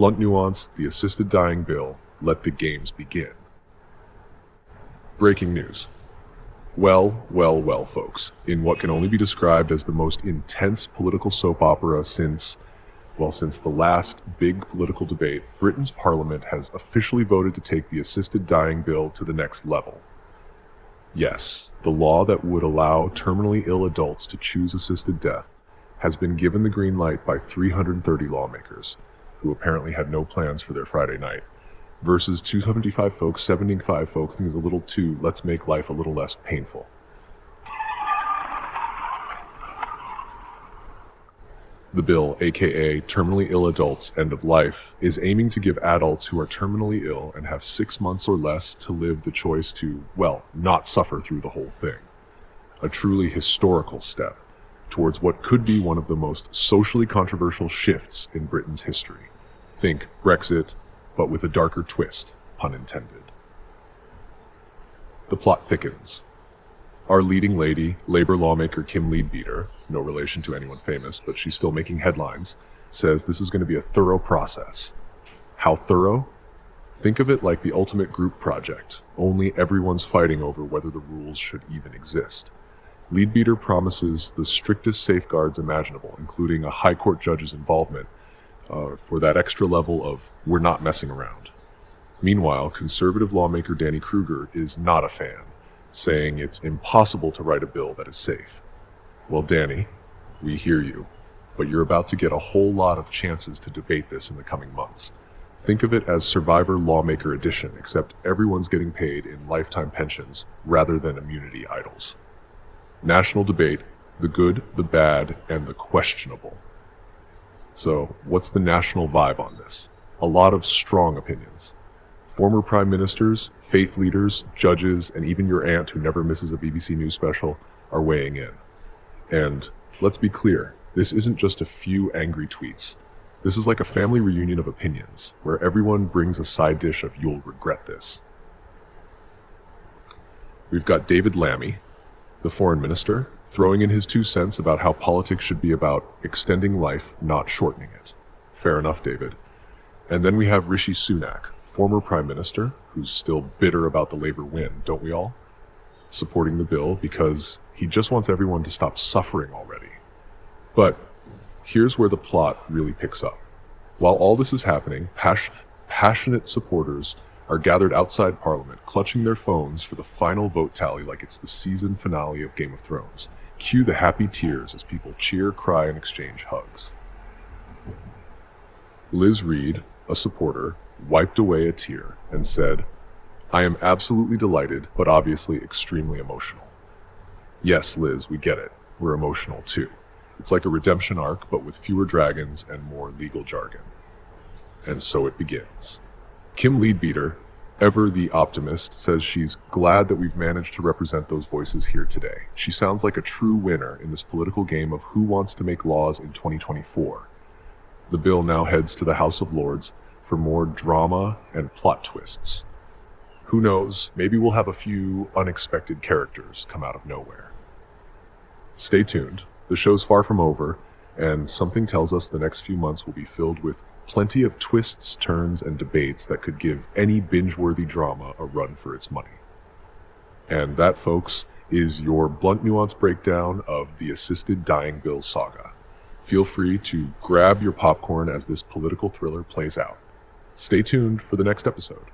Blunt Nuance, the assisted dying bill, let the games begin. Breaking news. Well, folks. In what can only be described as the most intense political soap opera since the last big political debate, Britain's parliament has officially voted to take the assisted dying bill to the next level. Yes, the law that would allow terminally ill adults to choose assisted death has been given the green light by 330 lawmakers, who apparently had no plans for their Friday night, versus 275 folks, 75 folks think is a little too, let's make life a little less painful. The bill, aka Terminally Ill Adults End of Life, is aiming to give adults who are terminally ill and have 6 months or less to live the choice to, not suffer through the whole thing. A truly historical step towards what could be one of the most socially controversial shifts in Britain's history. Think Brexit, but with a darker twist, pun intended. The plot thickens. Our leading lady, Labour lawmaker Kim Leadbeater, no relation to anyone famous, but she's still making headlines, says this is going to be a thorough process. How thorough? Think of it like the ultimate group project, only everyone's fighting over whether the rules should even exist. Leadbeater promises the strictest safeguards imaginable, including a high court judge's involvement for that extra level of we're not messing around. Meanwhile, Conservative lawmaker Danny Kruger is not a fan, saying it's impossible to write a bill that is safe. Well, Danny, we hear you, but you're about to get a whole lot of chances to debate this in the coming months. Think of it as Survivor Lawmaker Edition, except everyone's getting paid in lifetime pensions rather than immunity idols. National debate, the good, the bad, and the questionable. So, what's the national vibe on this? A lot of strong opinions. Former prime ministers, faith leaders, judges, and even your aunt who never misses a BBC News special are weighing in. And let's be clear, this isn't just a few angry tweets. This is like a family reunion of opinions, where everyone brings a side dish of you'll regret this. We've got David Lammy, the foreign minister, throwing in his 2 cents about how politics should be about extending life, not shortening it. Fair enough, David. And then we have Rishi Sunak, former prime minister, who's still bitter about the Labour win, don't we all? Supporting the bill because he just wants everyone to stop suffering already. But here's where the plot really picks up. While all this is happening, passionate supporters are gathered outside Parliament, clutching their phones for the final vote tally like it's the season finale of Game of Thrones. Cue the happy tears as people cheer, cry, and exchange hugs. Liz Reed, a supporter, wiped away a tear and said, "I am absolutely delighted, but obviously extremely emotional." Yes, Liz, we get it. We're emotional too. It's like a redemption arc, but with fewer dragons and more legal jargon. And so it begins. Kim Leadbeater, ever the optimist, says she's glad that we've managed to represent those voices here today. She sounds like a true winner in this political game of who wants to make laws in 2024. The bill now heads to the House of Lords for more drama and plot twists. Who knows, maybe we'll have a few unexpected characters come out of nowhere. Stay tuned. The show's far from over, and something tells us the next few months will be filled with plenty of twists, turns, and debates that could give any binge-worthy drama a run for its money. And that, folks, is your Blunt Nuance breakdown of the assisted dying bill saga. Feel free to grab your popcorn as this political thriller plays out. Stay tuned for the next episode.